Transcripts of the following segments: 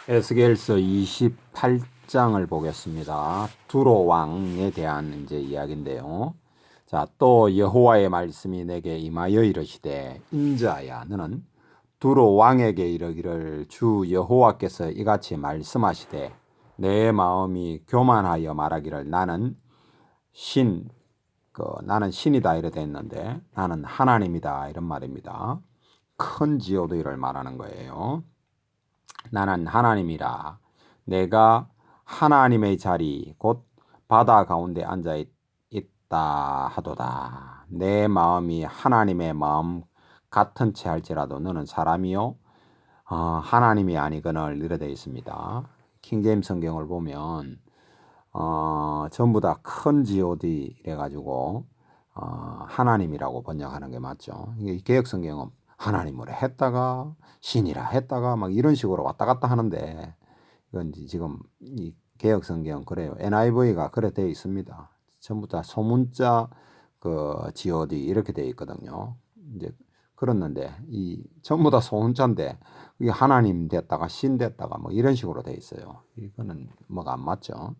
에스겔서 28장을 보겠습니다. 두로 왕에 대한 이제 이야기인데요. 자, 또 여호와의 말씀이 내게 임하여 이르시되 인자야 너는 두로 왕에게 이르기를 주 여호와께서 이같이 말씀하시되 내 마음이 교만하여 말하기를 나는 신이다 이래 됐는데 나는 하나님이다 이런 말입니다. 큰 지오드를 말하는 거예요. 나는 하나님이라. 내가 하나님의 자리 곧 바다 가운데 앉아 있다 하도다. 내 마음이 하나님의 마음 같은 채 할지라도 너는 사람이요 하나님이 아니거늘 이래 되어 있습니다. 킹제임스 성경을 보면 전부 다 큰 G.O.D 이래가지고 하나님이라고 번역하는 게 맞죠. 이게 개역 성경은 하나님으로 했다가 신이라 했다가 막 이런 식으로 왔다 갔다 하는데 이건 지금 이 개역 성경 그래요. NIV가 그래 되어 있습니다. 전부 다 소문자 그 G.O.D 이렇게 되어 있거든요. 이제 그렇는데 이 전부 다 소문자인데 이게 하나님 됐다가 신 됐다가 뭐 이런 식으로 되어 있어요. 이거는 뭐가 안 맞죠.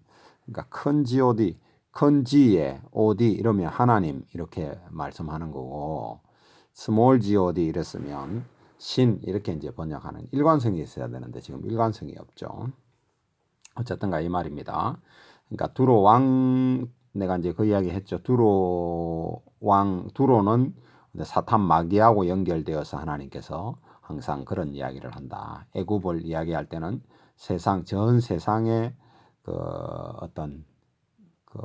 그러니까 큰 G.O.D, 큰 G에 O.D 이러면 하나님 이렇게 말씀하는 거고 스몰 G.O.D 이랬으면 신 이렇게 이제 번역하는 일관성이 있어야 되는데 지금 일관성이 없죠. 어쨌든가 이 말입니다. 그러니까 두로 왕 내가 이제 그 이야기 했죠. 두로는 사탄 마귀하고 연결되어서 하나님께서 항상 그런 이야기를 한다. 애굽을 이야기할 때는 전 세상의 그 어떤 그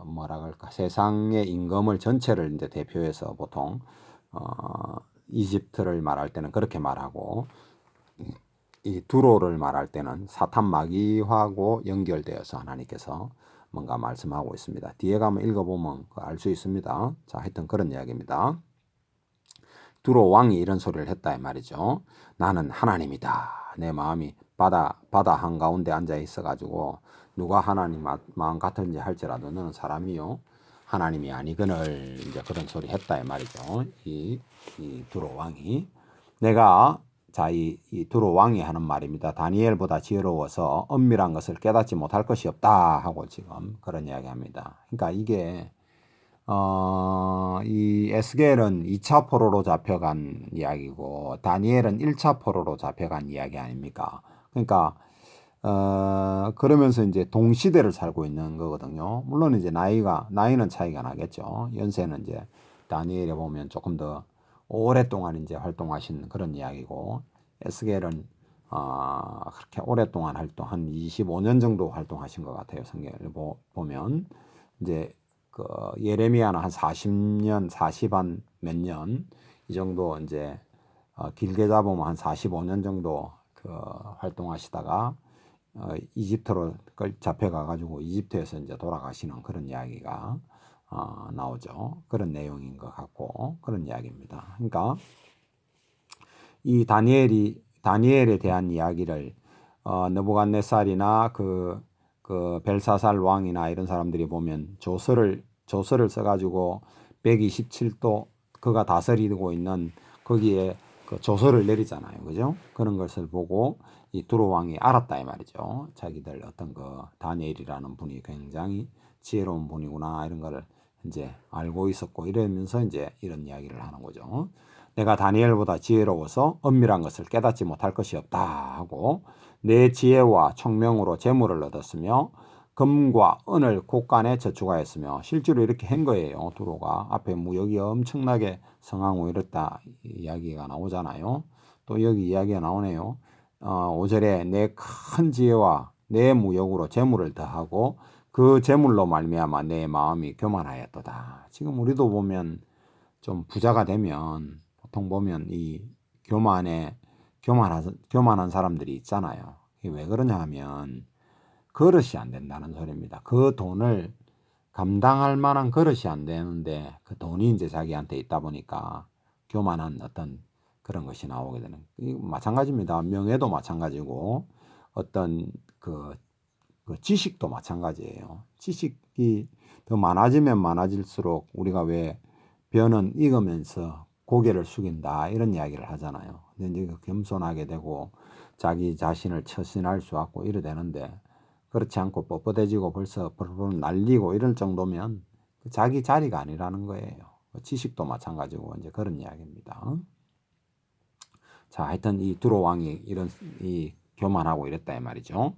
뭐라 그럴까 세상의 임금을 전체를 이제 대표해서 보통 이집트를 말할 때는 그렇게 말하고 이 두로를 말할 때는 사탄 마귀하고 연결되어서 하나님께서 뭔가 말씀하고 있습니다. 뒤에 가면 읽어보면 알 수 있습니다. 자, 하여튼 그런 이야기입니다. 두로 왕이 이런 소리를 했다 이 말이죠. 나는 하나님이다. 내 마음이 바다 한가운데 앉아 있어가지고 누가 하나님 마음 같은지 할지라도 너는 사람이요 하나님이 아니거늘 이제 그런 소리 했다 이 말이죠. 이 두로 왕이 내가 이 두로 왕이 하는 말입니다. 다니엘보다 지혜로워서 엄밀한 것을 깨닫지 못할 것이 없다 하고 지금 그런 이야기합니다. 그러니까 이게 이 에스겔은 2차 포로로 잡혀간 이야기고 다니엘은 1차 포로로 잡혀간 이야기 아닙니까? 그러니까 그러면서 이제 동시대를 살고 있는 거거든요. 물론 이제 나이는 차이가 나겠죠. 연세는 이제 다니엘에 보면 조금 더 오랫동안 이제 활동하신 그런 이야기고 에스겔은 그렇게 오랫동안 한 25년 정도 활동하신 것 같아요. 성경을 보면 이제 그 예레미야는 한 40년, 40한 몇 년 이 정도 이제 길게 잡으면 한 45년 정도 그 활동하시다가 이집트로 잡혀가 가지고 이집트에서 이제 돌아가시는 그런 이야기가 나오죠. 그런 내용인 것 같고 그런 이야기입니다. 그러니까 이 다니엘에 대한 이야기를 느부갓네살이나 그 벨사살 왕이나 이런 사람들이 보면 조서를 써가지고 127도 그가 다스리고 있는 거기에 그 조서를 내리잖아요. 그죠? 그런 것을 보고 이 두로 왕이 알았다 이 말이죠. 자기들 어떤 그 다니엘이라는 분이 굉장히 지혜로운 분이구나 이런 거를 이제 알고 있었고 이러면서 이제 이런 이야기를 하는 거죠. 내가 다니엘보다 지혜로워서 엄밀한 것을 깨닫지 못할 것이 없다 하고 내 지혜와 총명으로 재물을 얻었으며 금과 은을 곳간에 저축하였으며 실제로 이렇게 한 거예요. 두로가 앞에 무역이 엄청나게 성하고 이랬다 이야기가 나오잖아요. 또 여기 이야기가 나오네요. 5절에 내 큰 지혜와 내 무역으로 재물을 더하고 그 재물로 말미암아 내 마음이 교만하였도다. 지금 우리도 보면 좀 부자가 되면 보통 보면 이 교만한 사람들이 있잖아요. 이게 왜 그러냐 하면 그릇이 안 된다는 소리입니다. 그 돈을 감당할 만한 그릇이 안 되는데 그 돈이 이제 자기한테 있다 보니까 교만한 어떤 그런 것이 나오게 되는 마찬가지입니다. 명예도 마찬가지고 어떤 그 지식도 마찬가지예요. 지식이 더 많아지면 많아질수록 우리가 왜 벼는 익으면서 고개를 숙인다 이런 이야기를 하잖아요. 근데 이제 겸손하게 되고 자기 자신을 처신할 수 없고 이래 되는데 그렇지 않고 뻣뻣해지고 벌써 벌벌 날리고 이럴 정도면 자기 자리가 아니라는 거예요. 지식도 마찬가지고 이제 그런 이야기입니다. 자, 하여튼 이 두로 왕이 이런 이 교만하고 이랬다 이 말이죠.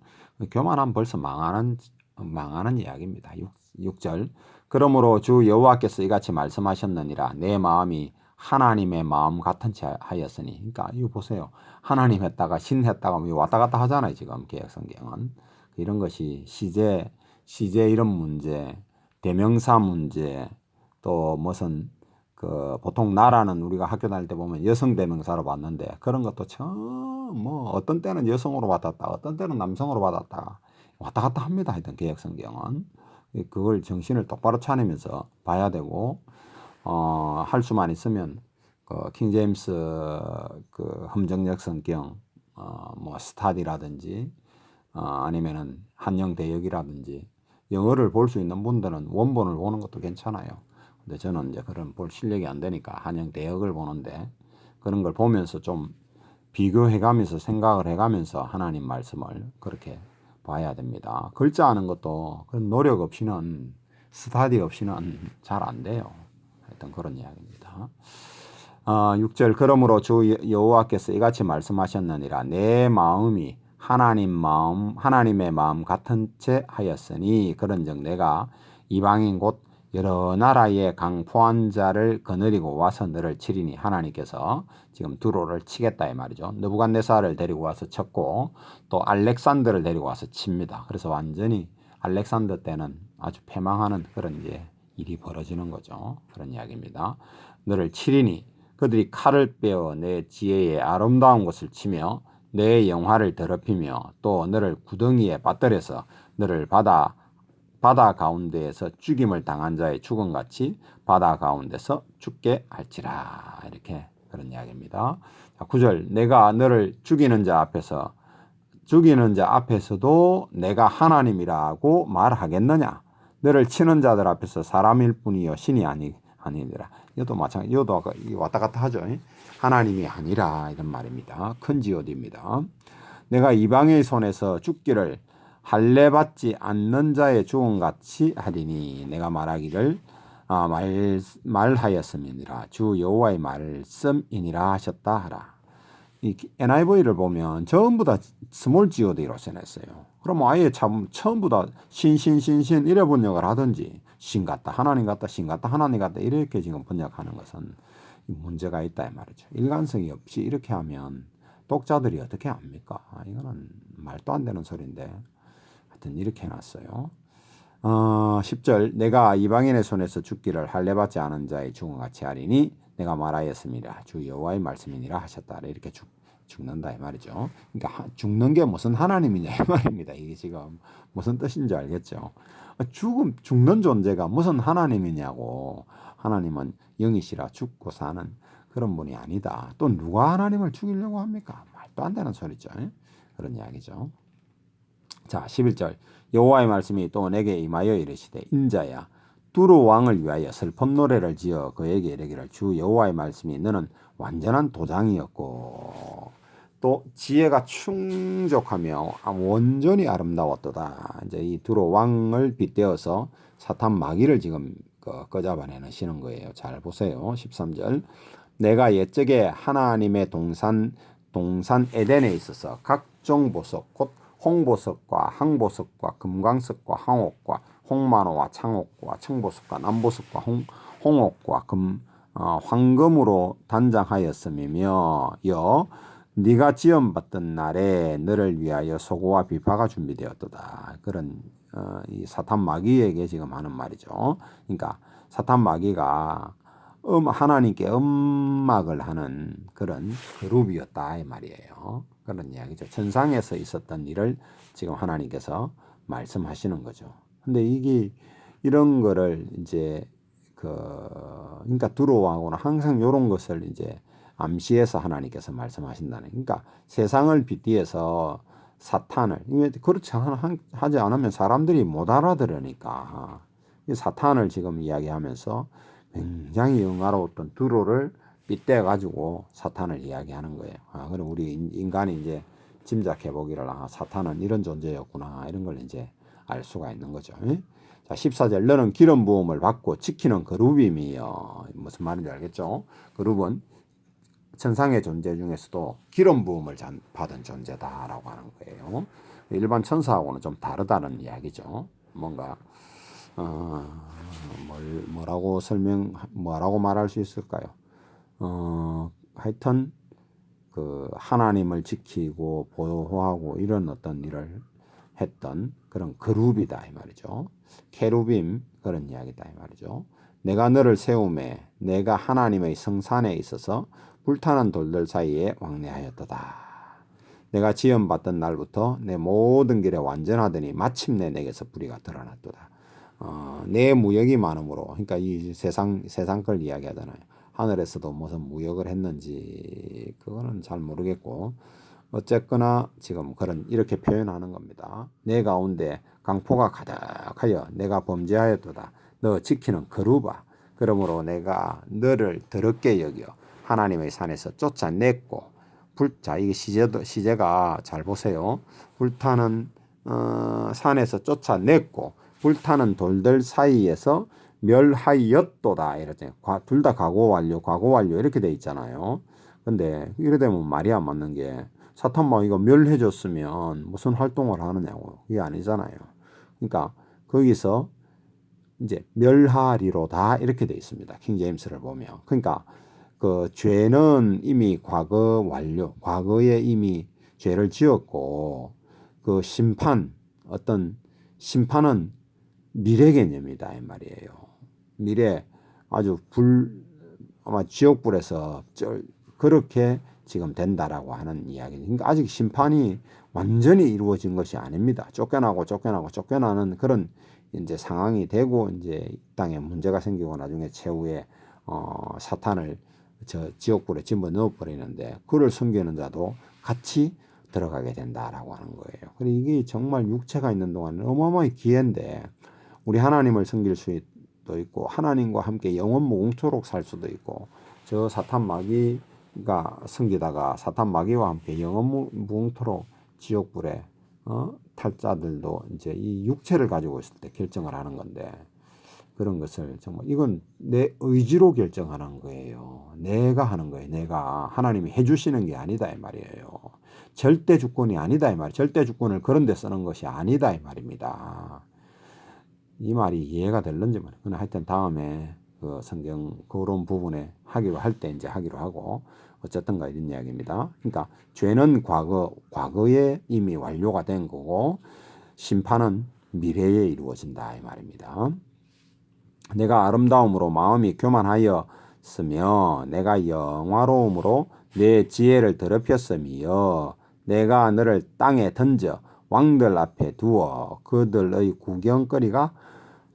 교만하면 벌써 망하는 이야기입니다. 6절. 그러므로 주 여호와께서 이같이 말씀하셨느니라. 내 마음이 하나님의 마음 같은 채 하였으니. 그러니까 이거 보세요. 하나님 했다가 신 했다가 왔다 갔다 하잖아요. 지금 개혁성경은. 이런 것이 시제 이런 문제, 대명사 문제, 또 무슨 그 보통 나라는 우리가 학교 다닐 때 보면 여성 대명사로 봤는데 그런 것도 뭐 어떤 때는 여성으로 받았다, 어떤 때는 남성으로 받았다, 왔다 갔다 합니다. 하여튼 개혁성경은 그걸 정신을 똑바로 차리면서 봐야 되고 할 수만 있으면 그 킹제임스 그 흠정역 성경 뭐 스타디라든지 아니면은 한영 대역이라든지 영어를 볼 수 있는 분들은 원본을 보는 것도 괜찮아요. 근데 저는 이제 그런 볼 실력이 안 되니까 한영 대역을 보는데 그런 걸 보면서 좀 비교해가면서 생각을 해가면서 하나님 말씀을 그렇게 봐야 됩니다. 글자 하는 것도 그런 노력 없이는 스타디 없이는 잘 안 돼요. 하여튼 그런 이야기입니다. 6절 그러므로 주 여호와께서 이같이 말씀하셨느니라 내 마음이 하나님의 마음 같은 채 하였으니 그런즉 내가 이방인 곧 여러 나라의 강포한 자를 거느리고 와서 너를 치리니 하나님께서 지금 두로를 치겠다 이 말이죠. 느부갓네살을 데리고 와서 쳤고 또 알렉산더를 데리고 와서 칩니다. 그래서 완전히 알렉산더 때는 아주 패망하는 그런 이제 일이 벌어지는 거죠. 그런 이야기입니다. 너를 치리니 그들이 칼을 빼어 내 지혜의 아름다운 것을 치며 내 영화를 더럽히며 또 너를 구덩이에 빠뜨려서 너를 바다 가운데에서 죽임을 당한 자의 죽음같이 바다 가운데서 죽게 할지라. 이렇게 그런 이야기입니다. 9절 내가 너를 죽이는 자 앞에서도 내가 하나님이라고 말하겠느냐. 너를 치는 자들 앞에서 사람일 뿐이요 신이 아니니라. 이것도 마찬가지. 이것도 아까 왔다 갔다 하죠. 하나님이 아니라 이런 말입니다. 큰 지어디입니다. 내가 이방의 손에서 죽기를 할례받지 않는 자의 죽음같이 하리니 내가 말하기를 말하였음이니라. 주 여호와의 말씀이니라 하셨다 하라. 이 NIV를 보면 전부 다 스몰 god로 써냈어요. 그럼 아예 처음부 다 신신 이래 번역을 하든지 신 같다 하나님 같다 신 같다 하나님 같다 이렇게 지금 번역하는 것은 문제가 있다 이 말이죠. 일관성이 없이 이렇게 하면 독자들이 어떻게 압니까? 이거는 말도 안 되는 소리인데 하여튼 이렇게 해놨어요. 10절 내가 이방인의 손에서 죽기를 할례받지 않은 자의 죽음같이 하리니 내가 말하였습니다. 주 여호와의 말씀이니라 하셨다. 이렇게 죽는다 이 말이죠. 그러니까 죽는 게 무슨 하나님이냐 이 말입니다. 이게 지금 무슨 뜻인지 알겠죠? 죽는 존재가 무슨 하나님이냐고. 하나님은 영이시라 죽고 사는 그런 분이 아니다. 또 누가 하나님을 죽이려고 합니까? 말도 안 되는 소리죠. 그런 이야기죠. 자 11절 여호와의 말씀이 또 내게 임하여 이르시되 인자야 두로 왕을 위하여 슬픈 노래를 지어 그에게 이르기를 주 여호와의 말씀이 너는 완전한 도장이었고 또 지혜가 충족하며 온전히 아름다웠도다. 이제 이 두로 왕을 빗대어서 사탄 마귀를 지금 꺼잡아내시는 거예요. 잘 보세요. 13절 내가 옛적에 하나님의 동산 에덴에 있어서 각종 보석 곧 홍보석과 항보석과 금광석과 황옥과 홍만호와 창옥과 청보석과 남보석과 홍옥과 황금으로 단장하였음이며 네가 지원받던 날에 너를 위하여 소고와 비파가 준비되었도다. 그런 이 사탄 마귀에게 지금 하는 말이죠. 그러니까 사탄 마귀가 하나님께 음악을 하는 그런 그룹이었다 이 말이에요. 그런 이야기죠. 천상에서 있었던 일을 지금 하나님께서 말씀하시는 거죠. 근데 이게 이런 거를 이제 그러니까 두로왕하고는 항상 이런 것을 이제 암시해서 하나님께서 말씀하신다는. 그러니까 세상을 빗대어서 사탄을 그렇지 하지 않으면 사람들이 못 알아들으니까 이 사탄을 지금 이야기하면서 굉장히 영화로웠던 두로를 빗대 가지고 사탄을 이야기하는 거예요. 그럼 우리 인간이 이제 짐작해 보기를 사탄은 이런 존재였구나 이런 걸 이제 알 수가 있는 거죠. 자 14절 너는 기름 부음을 받고 지키는 그룹임이여. 무슨 말인지 알겠죠? 그룹은 천상의 존재 중에서도 기름 부음을 받은 존재다라고 하는 거예요. 일반 천사하고는 좀 다르다는 이야기죠. 뭔가 뭐라고 말할 수 있을까요? 하여튼 그 하나님을 지키고 보호하고 이런 어떤 일을 했던 그런 그룹이다 이 말이죠. 케루빔 그런 이야기다 이 말이죠. 내가 너를 세우매 내가 하나님의 성산에 있어서 불타는 돌들 사이에 왕래하였도다. 내가 지음받던 날부터 내 모든 길에 완전하더니 마침내 내게서 불의가 드러났도다. 내 무역이 많음으로, 그러니까 이 세상 걸 이야기하잖아요. 하늘에서도 무슨 무역을 했는지 그거는 잘 모르겠고 어쨌거나 지금 이렇게 표현하는 겁니다. 내 가운데 강포가 가득하여 내가 범죄하였도다. 너 지키는 그루바. 그러므로 내가 너를 더럽게 여겨 하나님의 산에서 쫓아냈고 자 이게 시제가 잘 보세요. 불타는 산에서 쫓아냈고 불타는 돌들 사이에서 멸하였도다 이러죠. 둘 다 과거 완료 이렇게 돼 있잖아요. 근데 이래 되면 말이 안 맞는 게 사탄마귀가 멸해줬으면 무슨 활동을 하느냐고. 그게 아니잖아요. 그러니까 거기서 이제 멸하리로다 이렇게 돼 있습니다. 킹제임스를 보면. 그러니까 그 죄는 이미 과거 완료, 과거에 이미 죄를 지었고 그 어떤 심판은 미래 개념이다 이 말이에요. 미래 아주 아마 지옥불에서 그렇게 지금 된다라고 하는 이야기. 그러니까 아직 심판이 완전히 이루어진 것이 아닙니다. 쫓겨나는 그런 이제 상황이 되고 이제 이 땅에 문제가 생기고 나중에 최후에 사탄을 저 지옥불에 집어넣어 버리는데 그를 섬기는 자도 같이 들어가게 된다라고 하는 거예요. 그리고 이게 정말 육체가 있는 동안은 어마어마하게 기회인데 우리 하나님을 섬길 수도 있고 하나님과 함께 영원 무궁토록 살 수도 있고 저 사탄 마귀가 섬기다가 사탄 마귀와 함께 영원 무궁토록 지옥불에 탈 자들도 이제 이 육체를 가지고 있을 때 결정을 하는 건데 그런 것을 정말 이건 내 의지로 결정하는 거예요. 내가 하는 거예요. 내가 하나님이 해주시는 게 아니다 이 말이에요. 절대 주권이 아니다 이 말이에요. 절대 주권을 그런 데 쓰는 것이 아니다 이 말입니다. 이 말이 이해가 될는지 모르겠어요. 하여튼 다음에 그 성경 그런 부분에 하기로 할 때 이제 하기로 하고 어쨌든가 이런 이야기입니다. 그러니까 죄는 과거에 이미 완료가 된 거고 심판은 미래에 이루어진다 이 말입니다. 내가 아름다움으로 마음이 교만하였으며 내가 영화로움으로 내 지혜를 더럽혔으며 내가 너를 땅에 던져 왕들 앞에 두어 그들의 구경거리가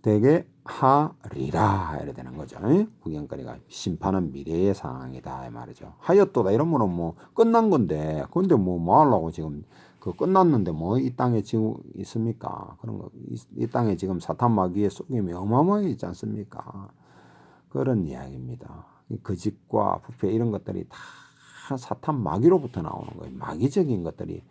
되게 하리라 이래 되는 거죠. 구경거리가 심판은 미래의 상황이다 이 말이죠. 하였도다 이러면은 뭐 끝난 건데 근데 뭐 하려고 지금 그 끝났는데 뭐 이 땅에 지금 있습니까? 그런 거 이 땅에 지금 사탄 마귀의 속임이 어마어마하게 있지 않습니까? 그런 이야기입니다. 거짓과 부패 이런 것들이 다 사탄 마귀로부터 나오는 거예요. 마귀적인 것들이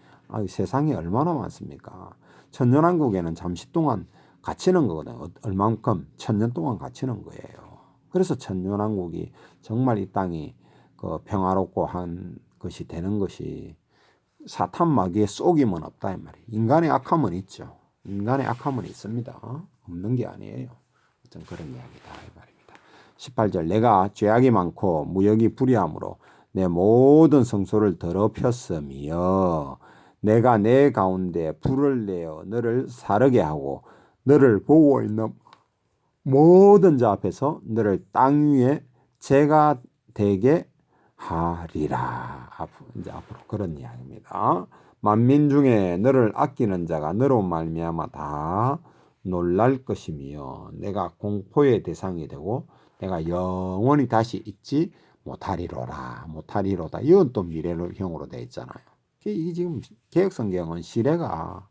세상에 얼마나 많습니까? 천년왕국에는 잠시 동안 갇히는 거거든요. 얼만큼? 1000년 동안 갇히는 거예요. 그래서 천년왕국이 정말 이 땅이 그 평화롭고 한 것이 되는 것이 사탄 마귀의 속임은 없다 이 말이에요. 인간의 악함은 있죠. 인간의 악함은 있습니다. 없는 게 아니에요. 어떤 그런 이야기다 이 말입니다. 18절 내가 죄악이 많고 무역이 불의함으로 내 모든 성소를 더럽혔으며 내가 내 가운데 불을 내어 너를 사르게 하고 너를 보고 있는 모든 자 앞에서 너를 땅 위에 재가 되게 하리라. 이제 앞으로 그런 이야기입니다. 만민 중에 너를 아끼는 자가 너로 말미암아 다 놀랄 것이며 내가 공포의 대상이 되고 내가 영원히 다시 잊지 못하리로다. 이건 또 미래형으로 되어 있잖아요. 이게 지금 개혁성경은 시대가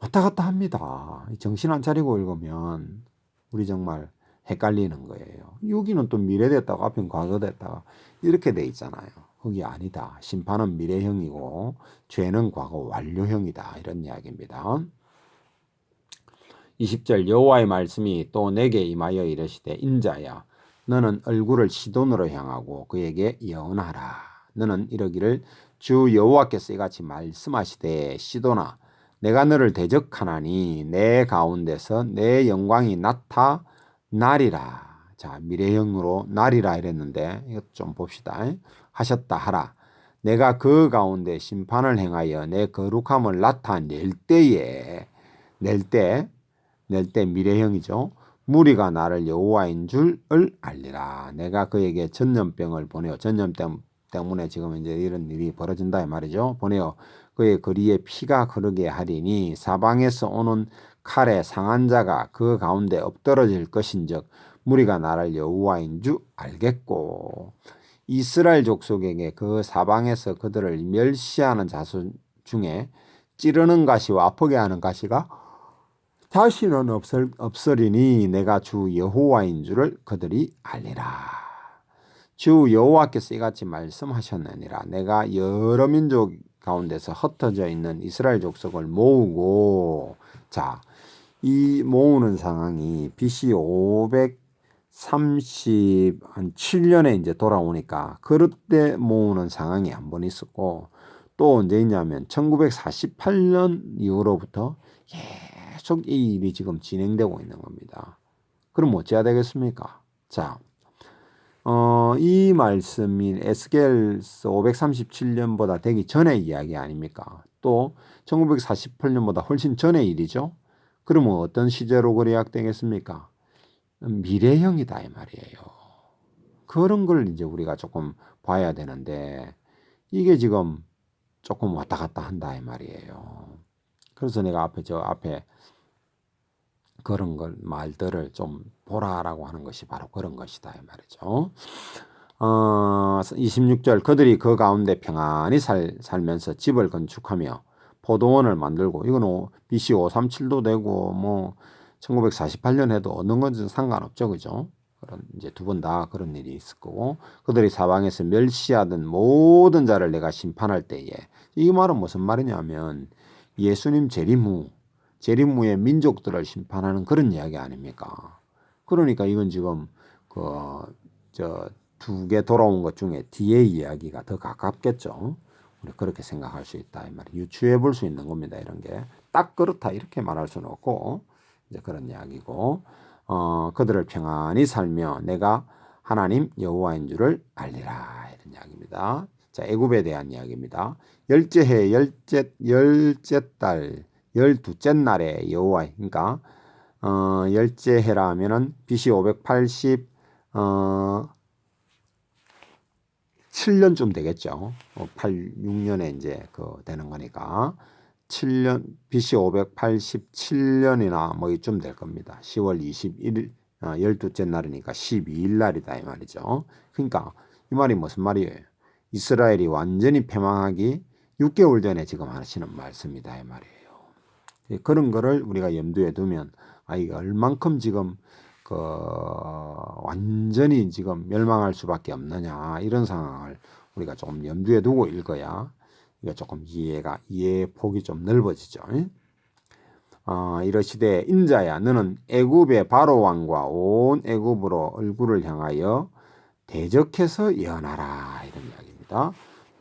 왔다 갔다 합니다. 정신 안 차리고 읽으면 우리 정말 헷갈리는 거예요. 여기는 또 미래됐다가 앞엔 과거됐다가 이렇게 돼 있잖아요. 그게 아니다. 심판은 미래형이고 죄는 과거 완료형이다. 이런 이야기입니다. 20절 여호와의 말씀이 또 내게 임하여 이르시되 인자야 너는 얼굴을 시돈으로 향하고 그에게 예언하라. 너는 이러기를 주 여호와께서 이같이 말씀하시되 시돈아 내가 너를 대적하나니 내 가운데서 내 영광이 나타나리라. 자, 미래형으로 나리라 이랬는데 이것 좀 봅시다. 하셨다 하라. 내가 그 가운데 심판을 행하여 내 거룩함을 나타낼 때에 낼 때 미래형이죠. 무리가 나를 여호와인 줄을 알리라. 내가 그에게 전염병을 보내어 전염병 때문에 지금 이제 이런 일이 벌어진다 이 말이죠. 보내어 그의 거리에 피가 흐르게 하리니 사방에서 오는 칼에 상한 자가 그 가운데 엎드러질 것인즉 무리가 나를 여호와인 줄 알겠고 이스라엘 족속에게 그 사방에서 그들을 멸시하는 자손 중에 찌르는 가시와 아프게 하는 가시가 다시는 없으리니 내가 주 여호와인 줄을 그들이 알리라. 주 여호와께서 이같이 말씀하셨느니라. 내가 여러 민족 가운데서 흩어져 있는 이스라엘 족속을 모으고 자, 이 모으는 상황이 BC 537년에 이제 돌아오니까 그때 모으는 상황이 한 번 있었고 또 언제 있냐면 1948년 이후로부터 계속 이 일이 지금 진행되고 있는 겁니다. 그럼 어찌해야 되겠습니까? 자, 이 말씀이 에스겔 537년보다 되기 전의 이야기 아닙니까? 또 1948년보다 훨씬 전의 일이죠. 그러면 어떤 시제로 요약되겠습니까? 미래형이다 이 말이에요. 그런 걸 이제 우리가 조금 봐야 되는데 이게 지금 조금 왔다 갔다 한다 이 말이에요. 그래서 내가 앞에 그런 걸 말들을 좀 보라라고 하는 것이 바로 그런 것이다 이 말이죠. 26절 그들이 그 가운데 평안히 살면서 집을 건축하며 포도원을 만들고 이건 BC 537도 되고 뭐 1948년 해도 어느 건지 상관없죠, 그죠? 그런 이제 두 번 다 그런 일이 있을 거고 그들이 사방에서 멸시하던 모든 자를 내가 심판할 때에 이 말은 무슨 말이냐면 예수님 재림 후의 민족들을 심판하는 그런 이야기 아닙니까? 그러니까 이건 지금 두 개 돌아온 것 중에 뒤의 이야기가 더 가깝겠죠. 우리 그렇게 생각할 수 있다 이 말이 유추해 볼 수 있는 겁니다. 이런 게 딱 그렇다 이렇게 말할 수는 없고 이제 그런 이야기고 그들을 평안히 살며 내가 하나님 여호와인 줄을 알리라 이런 이야기입니다. 자, 애굽에 대한 이야기입니다. 열째 해 열째 달 12째 날에 여호와 그러니까 열째 해라 하면은 BC 580 7년쯤 되겠죠. 86년에 이제 되는 거니까 7년 BC 587년이나 뭐 이쯤 될 겁니다. 10월 21일 12째 날이니까 12일 날이다 이 말이죠. 그러니까 이 말이 무슨 말이에요? 이스라엘이 완전히 패망하기 6개월 전에 지금 하시는 말씀이다 이 말이에요. 그런 거를 우리가 염두에 두면 이게 얼만큼 지금 완전히 지금 멸망할 수밖에 없느냐 이런 상황을 우리가 조금 염두에 두고 읽어야 이게 조금 이해 폭이 좀 넓어지죠. 이러시되 인자야 너는 애굽의 바로 왕과 온 애굽으로 얼굴을 향하여 대적해서 예언하라 이런 이야기입니다.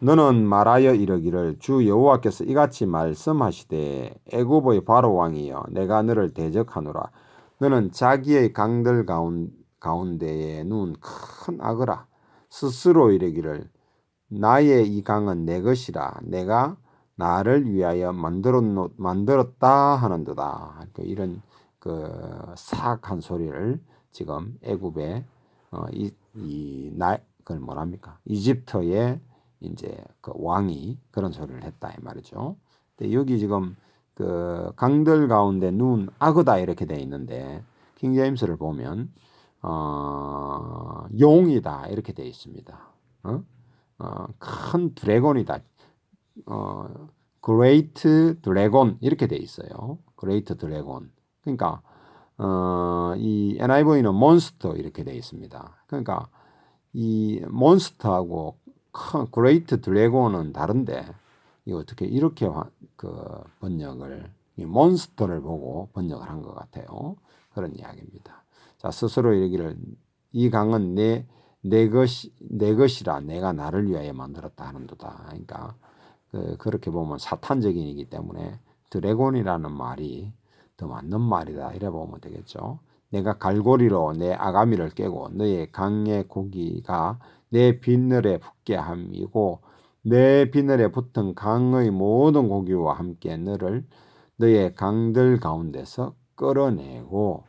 너는 말하여 이르기를 주 여호와께서 이같이 말씀하시되 애굽의 바로 왕이여 내가 너를 대적하노라. 너는 자기의 강들 가운데에 누운 큰 악어라. 스스로 이르기를 나의 이 강은 내 것이라. 내가 나를 위하여 만들었다 하는도다. 이런 사악한 소리를 지금 애굽의 그걸 뭐랍니까? 이집트의 이제 그 왕이 그런 소리를 했다 이 말이죠. 근데 여기 지금 강들 가운데 누운 악어다 이렇게 돼 있는데 킹 제임스를 보면 용이다 이렇게 돼 있습니다. 큰 드래곤이다. 그레이트 드래곤 이렇게 돼 있어요. 그레이트 드래곤. 그러니까 이 NIV는 몬스터 이렇게 돼 있습니다. 그러니까 이 몬스터하고 그레이트 드래곤은 다른데 이 어떻게 이렇게 번역을 이 몬스터를 보고 번역을 한 것 같아요. 그런 이야기입니다. 자, 스스로 이르기를 이 강은 내 것이라 내가 나를 위하여 만들었다 하는도다. 그러니까 그렇게 보면 사탄적인이기 때문에 드래곤이라는 말이 더 맞는 말이다. 이래 보면 되겠죠. 내가 갈고리로 내 아가미를 깨고 너의 강의 고기가 내 비늘에 붙게 함이고 내 비늘에 붙은 강의 모든 고기와 함께 너의 강들 가운데서 끌어내고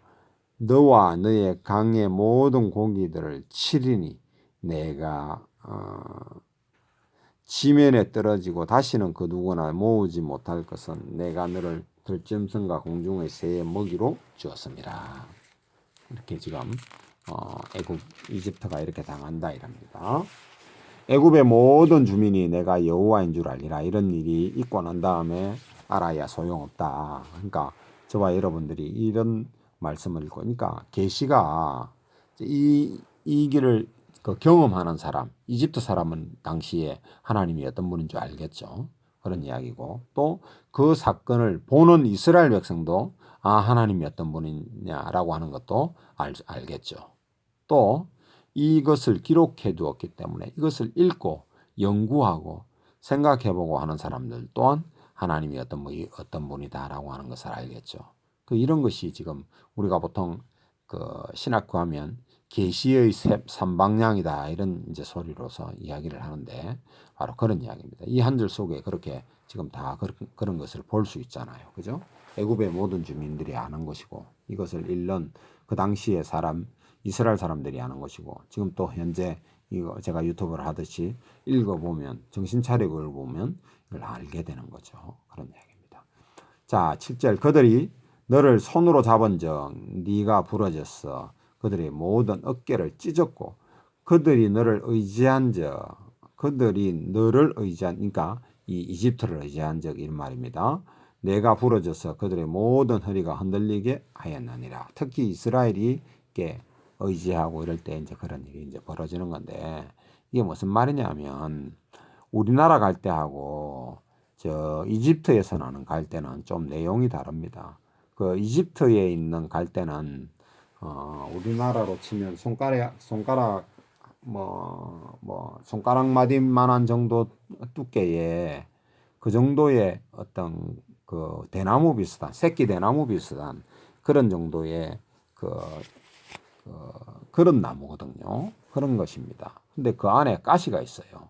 너와 너의 강의 모든 고기들을 치리니 내가 지면에 떨어지고 다시는 그 누구나 모으지 못할 것은 내가 너를 들짐승과 공중의 새의 먹이로 주었습니다. 이렇게 지금 애굽 이집트가 이렇게 당한다 이랍니다. 애굽의 모든 주민이 내가 여호와인 줄 알리라. 이런 일이 있고 난 다음에 알아야 소용없다. 그러니까 저와 여러분들이 이런 말씀을 읽고, 그러니까 계시가 이 길을 경험하는 사람, 이집트 사람은 당시에 하나님이 어떤 분인 줄 알겠죠. 그런 이야기고, 또 그 사건을 보는 이스라엘 백성도 하나님이 어떤 분이냐라고 하는 것도 알겠죠. 또 이것을 기록해 두었기 때문에 이것을 읽고 연구하고 생각해보고 하는 사람들 또한 하나님이 어떤 분이다라고 하는 것을 알겠죠. 이런 것이 지금 우리가 보통 신학 하면 계시의 삼방향이다 이런 이제 소리로서 이야기를 하는데 바로 그런 이야기입니다. 이 한 줄 속에 그렇게 지금 다 그런 것을 볼 수 있잖아요. 그죠? 애굽의 모든 주민들이 아는 것이고 이것을 읽는 그 당시의 이스라엘 사람들이 아는 것이고 지금 또 현재 이거 제가 유튜브를 하듯이 읽어보면 정신 차리고 읽어보면 이걸 알게 되는 거죠. 그런 이야기입니다. 자, 7절 그들이 너를 손으로 잡은 적 네가 부러졌어. 그들의 모든 어깨를 찢었고 그들이 너를 의지한 그러니까 이 이집트를 의지한 적 이런 말입니다. 내가 부러져서 그들의 모든 허리가 흔들리게 하였느니라. 특히 이스라엘이 의지하고 이럴 때 이제 그런 일이 이제 벌어지는 건데 이게 무슨 말이냐면 우리나라 갈 때하고 저 이집트에서는 갈 때는 좀 내용이 다릅니다. 그 이집트에 있는 갈 때는 우리나라로 치면 손가락 손가락 마디만한 정도 두께의 그 정도의 어떤 대나무 비슷한 새끼 대나무 비슷한 그런 정도의 그런 나무거든요. 그런 것입니다. 근데 그 안에 가시가 있어요.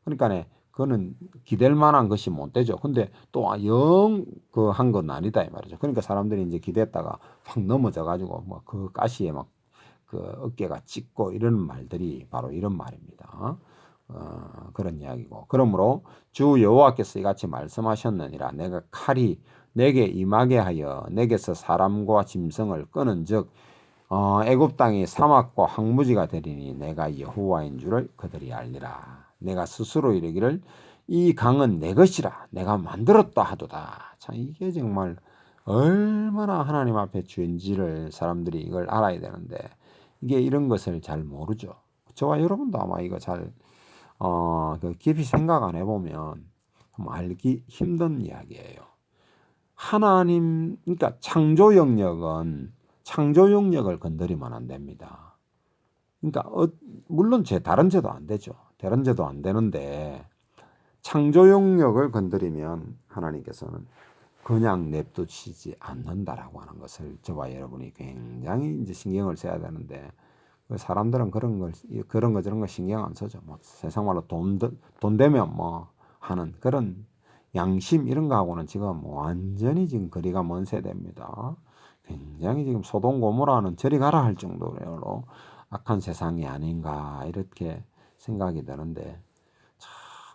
그러니까 그거는 기댈 만한 것이 못 되죠. 근데 또 한 건 아니다 이 말이죠. 그러니까 사람들이 이제 기댔다가 확 넘어져 가지고 그 가시에 어깨가 찢고 이런 말들이 바로 이런 말입니다. 그런 이야기고. 그러므로 주 여호와께서 이같이 말씀하셨느니라. 내가 칼이 내게 임하게 하여 내게서 사람과 짐승을 끄는즉 애굽 땅이 사막과 황무지가 되리니 내가 여호와인 줄을 그들이 알리라. 내가 스스로 이르기를 이 강은 내 것이라 내가 만들었다 하도다. 참 이게 정말 얼마나 하나님 앞에 죄인지를 사람들이 이걸 알아야 되는데 이게 이런 것을 잘 모르죠. 저와 여러분도 아마 이거 잘 깊이 생각 안 해보면 알기 힘든 이야기예요. 그러니까 창조 영역을 건드리면 안 됩니다. 그러니까 물론 다른 죄도 안 되죠. 다른 죄도 안 되는데 창조 영역을 건드리면 하나님께서는 그냥 냅두시지 않는다라고 하는 것을 저와 여러분이 굉장히 이제 신경을 써야 되는데 사람들은 저런 거 신경 안 쓰죠. 세상 말로 돈 되면 하는 그런 양심 이런 거하고는 지금 완전히 지금 거리가 먼 세대입니다. 굉장히 지금 소돔 고모라는 저리 가라 할 정도로 악한 세상이 아닌가 이렇게 생각이 드는데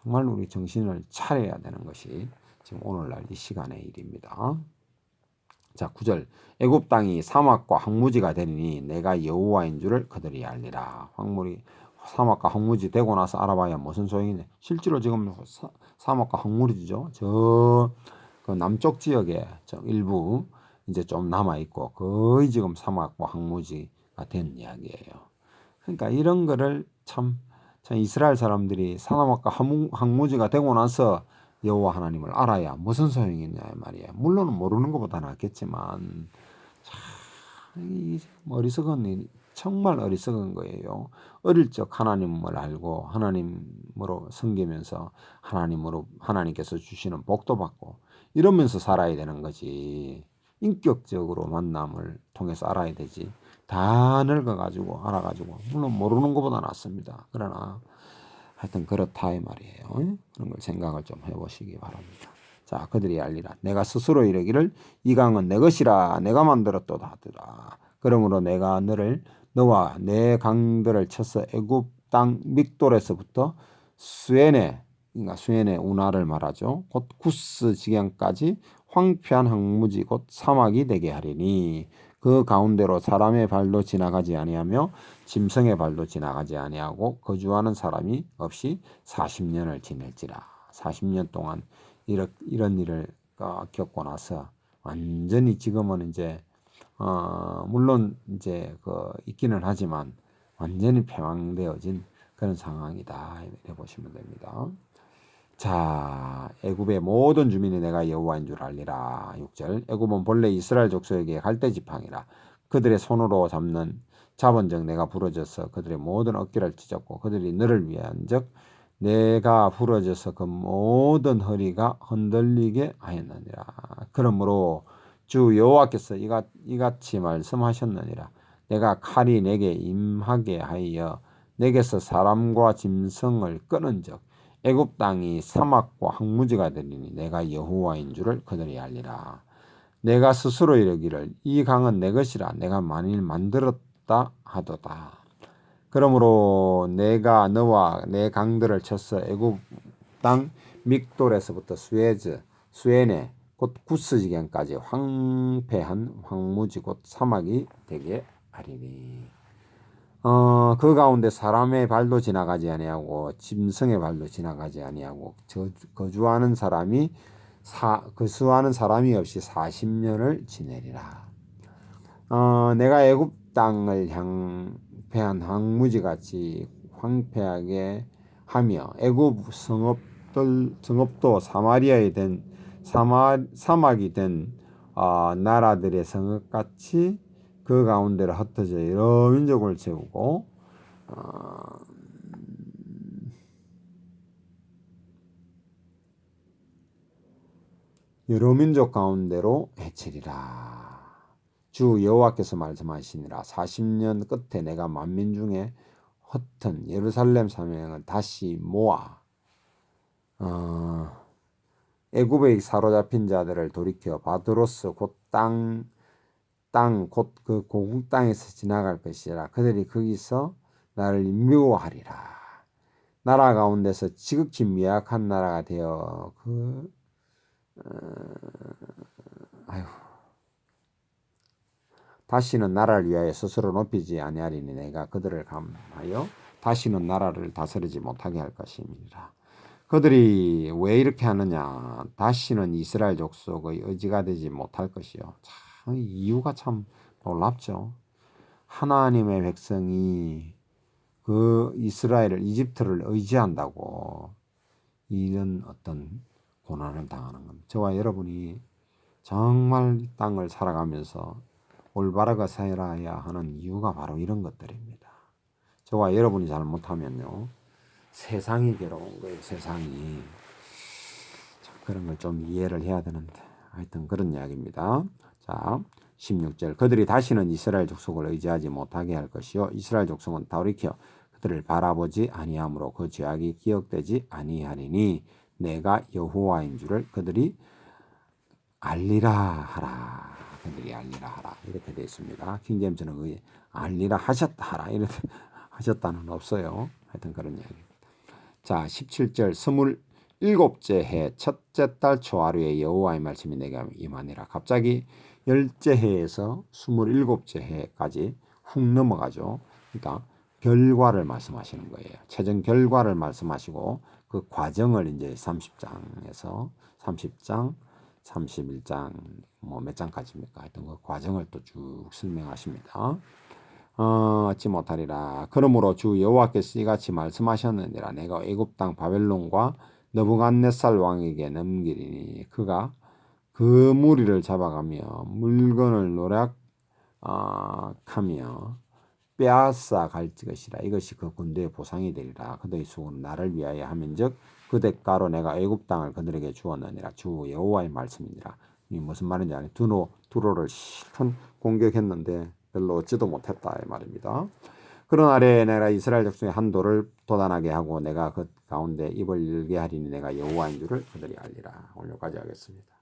정말 우리 정신을 차려야 되는 것이 지금 오늘날 이 시간의 일입니다. 자, 9절 애굽 땅이 사막과 황무지가 되리니 내가 여호와인 줄을 그들이 알리라. 사막과 황무지 되고 나서 알아봐야 무슨 소용이네. 실제로 지금 사막과 황무지죠. 그 남쪽 지역에 일부 이제 좀 남아 있고 거의 지금 사막과 황무지가 된 이야기예요. 그러니까 이런 거를 참 참 이스라엘 사람들이 사나막과 항무지가 되고 나서 여호와 하나님을 알아야 무슨 소용이 있냐 말이에요. 물론 모르는 것보다 낫겠지만 참 어리석은 일, 정말 어리석은 거예요. 어릴 적 하나님을 알고 하나님으로 섬기면서 하나님께서 주시는 복도 받고 이러면서 살아야 되는 거지. 인격적으로 만남을 통해서 알아야 되지. 다 늙어가지고 알아가지고 물론 모르는 것보다 낫습니다. 그러나 하여튼 그렇다 이 말이에요. 그런 걸 생각을 좀 해보시기 바랍니다. 자, 그들이 알리라. 내가 스스로 이르기를 이 강은 내 것이라 내가 만들었도다 하더라. 그러므로 내가 너와 내 강들을 쳐서 애굽 땅 믹돌에서부터 수엔의 그러니까 수엔의 운하를 말하죠. 곧 구스 지경까지 황폐한 황무지 곧 사막이 되게 하리니 그 가운데로 사람의 발도 지나가지 아니하며 짐승의 발도 지나가지 아니하고 거주하는 사람이 없이 40년을 지낼지라. 40년 동안 이런 일을 겪고 나서 완전히 지금은 이제 물론 이제 있기는 하지만 완전히 패망되어진 그런 상황이다 이렇게 보시면 됩니다. 자, 애굽의 모든 주민이 내가 여호와인 줄 알리라. 6절. 애굽은 본래 이스라엘 족속에게 갈대 지팡이라. 그들의 손으로 잡은즉 내가 부러져서 그들의 모든 어깨를 찢었고 그들이 너를 위한즉 내가 부러져서 그 모든 허리가 흔들리게 하였느니라. 그러므로 주 여호와께서 이같이 말씀하셨느니라. 내가 칼이 내게 임하게 하여 내게서 사람과 짐승을 끊은즉 애굽 땅이 사막과 황무지가 되리니 내가 여호와인 줄을 그들이 알리라. 내가 스스로 이르기를 이 강은 내 것이라 내가 만일 만들었다 하도다. 그러므로 내가 너와 내 강들을 쳐서 애굽 땅 믹돌에서부터 수엔에 곧 구스 지경까지 황폐한 황무지 곧 사막이 되게 하리니. 그 가운데 사람의 발도 지나가지 아니하고 짐승의 발도 지나가지 아니하고 거주하는 사람이 없이 40년을 지내리라. 내가 애굽 땅을 황폐한 황무지 같이 황폐하게 하며 애굽 성읍도 사막이 된 나라들의 성읍 같이 그 가운데로 흩어져 여러 민족을 채우고 여러 민족 가운데로 해치리라. 주 여호와께서 말씀하시니라. 40년 끝에 내가 만민 중에 흩은 예루살렘 사명을 다시 모아 애굽에 사로잡힌 자들을 돌이켜 바드로스 곧 곧 그 고국 땅에서 지나갈 것이라. 그들이 거기서 나를 미워하리라. 나라 가운데서 지극히 미약한 나라가 되어 다시는 나라를 위하여 스스로 높이지 아니하리니 내가 그들을 감하여 다시는 나라를 다스리지 못하게 할 것임이니라. 그들이 왜 이렇게 하느냐? 다시는 이스라엘 족속의 의지가 되지 못할 것이요. 참 이유가 참 놀랍죠. 하나님의 백성이 그 이집트를 의지한다고 이런 어떤 고난을 당하는 겁니다. 저와 여러분이 정말 이 땅을 살아가면서 올바르게 살아야 하는 이유가 바로 이런 것들입니다. 저와 여러분이 잘못하면요. 세상이 괴로운 거예요. 세상이. 그런 걸 좀 이해를 해야 되는데 하여튼 그런 이야기입니다. 자, 16절. 그들이 다시는 이스라엘 족속을 의지하지 못하게 할 것이요 이스라엘 족속은 돌이켜 그들을 바라보지 아니하므로 그 죄악이 기억되지 아니하리니 내가 여호와인 줄을 그들이 알리라 하라. 그들이 알리라 하라. 이렇게 되어 있습니다. 킹제임스는 알리라 하셨다 하라. 이렇게 하셨다는 없어요. 하여튼 그런 이야기입니다. 자, 17절. 27째 해 첫째 달 초하루에 여호와의 말씀이 내게 임하니라. 갑자기 10째 해에서 27째 해까지 훅 넘어가죠. 그러니까 결과를 말씀하시는 거예요. 최종 결과를 말씀하시고 그 과정을 이제 30장에서 30장, 31장 뭐 몇 장까지입니까? 하여튼 그 과정을 또 쭉 설명하십니다. 얻지 못하리라. 그러므로 주 여호와께서 이같이 말씀하셨느니라. 내가 애굽 땅 바벨론과 느부갓네살 왕에게 넘기리니 그가 그 무리를 잡아가며 물건을 노략하며 빼앗아 갈 것이라. 이것이 그 군대의 보상이 되리라. 그들의 수고는 나를 위하여 하면즉 그 대가로 내가 애굽 땅을 그들에게 주었느니라. 주 여호와의 말씀이니라. 이 무슨 말인지 아니? 두로를 실컷 공격했는데 별로 얻지도 못했다 이 말입니다. 그런 날에 내가 이스라엘 족속의 한도를 도단하게 하고 내가 그 가운데 입을 열게 하리니 내가 여호와인 줄을 그들이 알리라. 오늘 여기까지 하겠습니다.